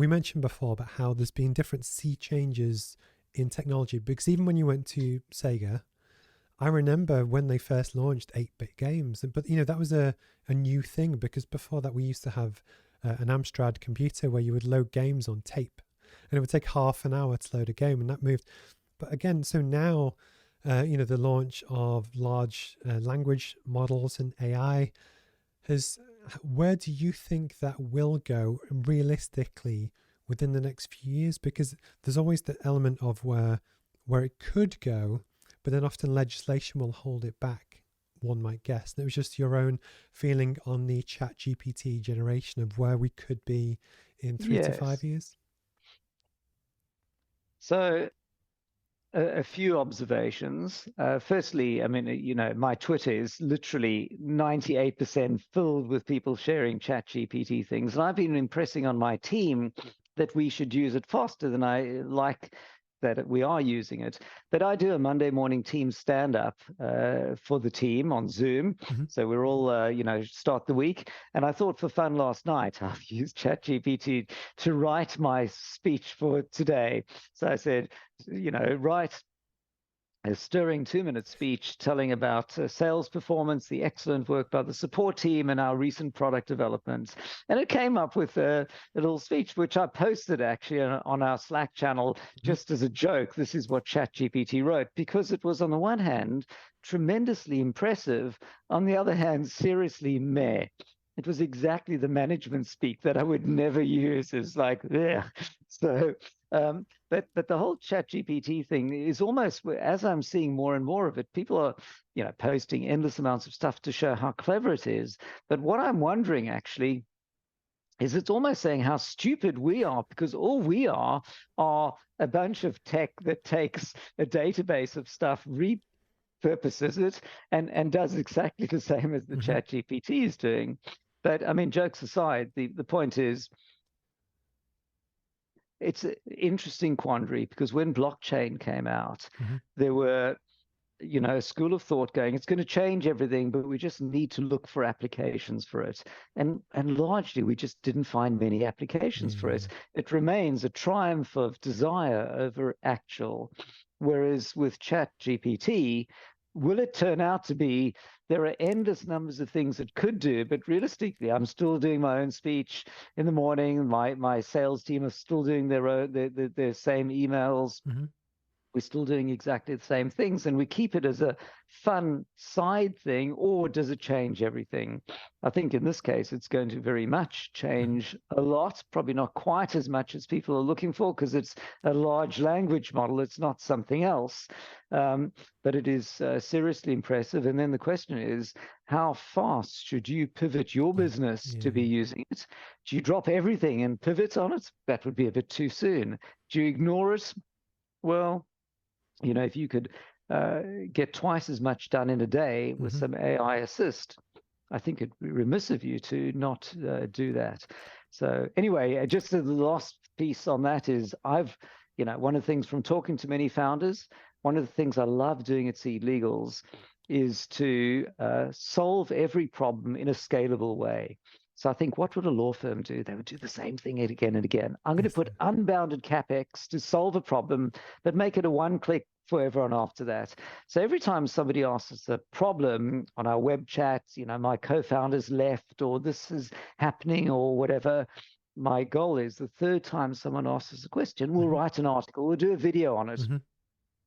we mentioned before about how there's been different sea changes in technology, because even when you went to Sega, I remember when they first launched 8-bit games, but that was a new thing, because before that we used to have an Amstrad computer where you would load games on tape, and it would take half an hour to load a game, and that moved. But again, so now, the launch of large language models and AI where do you think that will go realistically within the next few years? Because there's always the element of where it could go, but then often legislation will hold it back, one might guess. And it was just your own feeling on the Chat GPT generation of where we could be in 3 to 5 years. So a few observations. Firstly, I mean, my Twitter is literally 98% filled with people sharing Chat GPT things. And I've been impressing on my team that we should use it faster than I like that we are using it. But I do a Monday morning team stand-up for the team on Zoom. Mm-hmm. So we're all, start the week. And I thought for fun last night, I've used ChatGPT to write my speech for today. So I said, write a stirring 2-minute speech telling about sales performance, the excellent work by the support team, and our recent product developments. And it came up with a little speech, which I posted actually on our Slack channel just as a joke. This is what ChatGPT wrote, because it was, on the one hand, tremendously impressive. On the other hand, seriously meh. It was exactly the management speak that I would never use. It's like, yeah. So, but the whole ChatGPT thing is almost, as I'm seeing more and more of it, people are, posting endless amounts of stuff to show how clever it is. But what I'm wondering actually is it's almost saying how stupid we are, because all we are a bunch of tech that takes a database of stuff, repurposes it, and does exactly the same as the ChatGPT is doing. But I mean, jokes aside, the point is, it's an interesting quandary, because when blockchain came out, there were, a school of thought going, it's going to change everything, but we just need to look for applications for it. And largely, we just didn't find many applications for it. It remains a triumph of desire over actual. Whereas with ChatGPT, will it turn out to be, there are endless numbers of things it could do, but realistically, I'm still doing my own speech in the morning. My sales team are still doing their same emails. We're still doing exactly the same things, and we keep it as a fun side thing, or does it change everything? I think in this case, it's going to very much change a lot, probably not quite as much as people are looking for, because it's a large language model. It's not something else, but it is seriously impressive. And then the question is, how fast should you pivot your business to be using it? Do you drop everything and pivot on it? That would be a bit too soon. Do you ignore it? Well, if you could get twice as much done in a day with some AI assist, I think it'd be remiss of you to not do that. So anyway, just the last piece on that is, one of the things from talking to many founders, one of the things I love doing at Seed Legals is to solve every problem in a scalable way. So I think, what would a law firm do? They would do the same thing again and again. I'm going to put unbounded CapEx to solve a problem, but make it a one-click for everyone after that. So every time somebody asks us a problem on our web chat, my co-founder's left, or this is happening, or whatever, my goal is the third time someone asks us a question, we'll write an article, we'll do a video on it.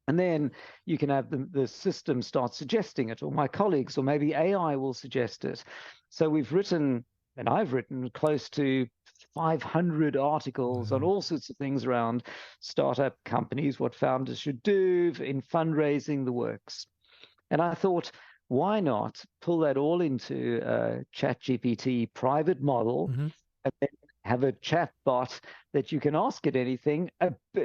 And then you can have the system start suggesting it, or my colleagues, or maybe AI will suggest it. So we've written, and I've written, close to 500 articles on all sorts of things around startup companies, what founders should do in fundraising, the works. And I thought, why not pull that all into a ChatGPT private model, and then have a chat bot that you can ask it anything.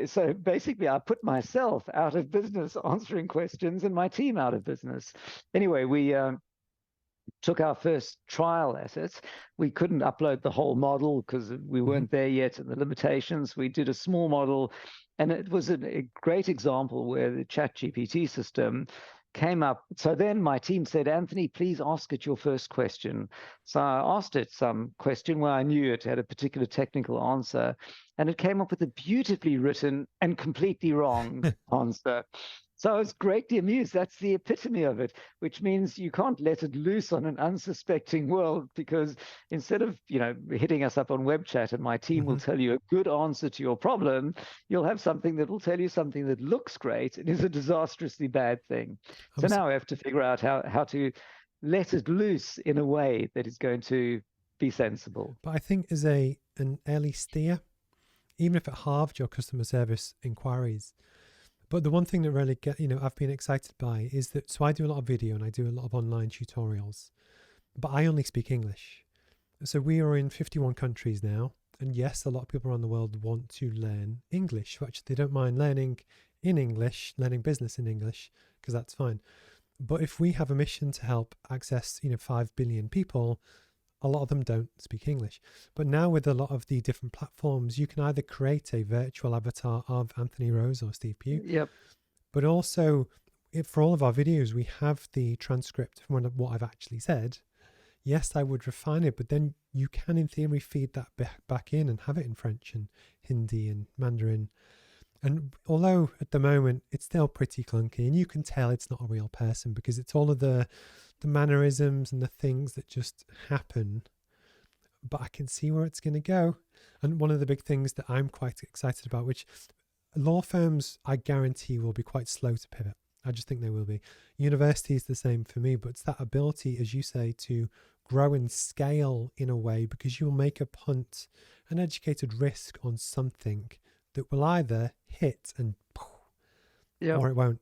So basically, I put myself out of business answering questions, and my team out of business. Anyway, we took our first trial at it. We couldn't upload the whole model because we weren't there yet, and the limitations. We did a small model, and it was a great example where the ChatGPT system came up. So then my team said, Anthony, please ask it your first question. So I asked it some question where I knew it had a particular technical answer, and it came up with a beautifully written and completely wrong answer. So I was greatly amused. That's the epitome of it, which means you can't let it loose on an unsuspecting world, because instead of, hitting us up on web chat and my team will Hmm. tell you a good answer to your problem, you'll have something that will tell you something that looks great and is a disastrously bad thing. So now I have to figure out how to let it loose in a way that is going to be sensible. But I think as an early steer, even if it halved your customer service inquiries. But the one thing that really I've been excited by is that, so I do a lot of video and I do a lot of online tutorials, but I only speak English. So we are in 51 countries now. And yes, a lot of people around the world want to learn English. Actually, they don't mind learning in English, learning business in English, because that's fine. But if we have a mission to help access, 5 billion people, a lot of them don't speak English. But now with a lot of the different platforms, you can either create a virtual avatar of Anthony Rose or Steve Pugh, Yep. but also for all of our videos, we have the transcript from what I've actually said. Yes, I would refine it, but then you can, in theory, feed that back in and have it in French and Hindi and Mandarin. And although at the moment it's still pretty clunky, and you can tell it's not a real person because it's all of the mannerisms and the things that just happen, but I can see where it's going to go. And one of the big things that I'm quite excited about, which law firms I guarantee will be quite slow to pivot. I just think they will be. University is the same for me, but it's that ability, as you say, to grow and scale in a way, because you'll make a punt, an educated risk on something that will either hit and Yep. or it won't.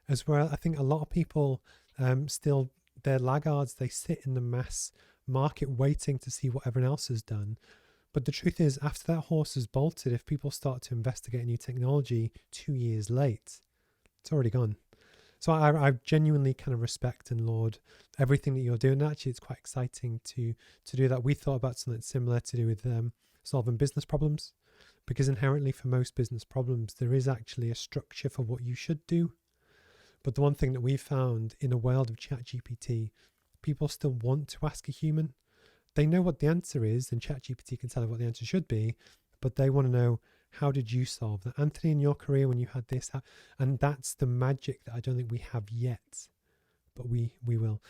As well, I think a lot of people still, they're laggards. They sit in the mass market waiting to see what everyone else has done. But the truth is, after that horse has bolted, if people start to investigate new technology 2 years late, it's already gone. So I genuinely kind of respect and laud everything that you're doing. Actually, it's quite exciting to do that. We thought about something similar to do with solving business problems, because inherently for most business problems, there is actually a structure for what you should do. But the one thing that we found in a world of ChatGPT, people still want to ask a human. They know what the answer is, and ChatGPT can tell them what the answer should be, but they want to know, how did you solve that? Anthony, in your career, when you had this, and that's the magic that I don't think we have yet, but we will.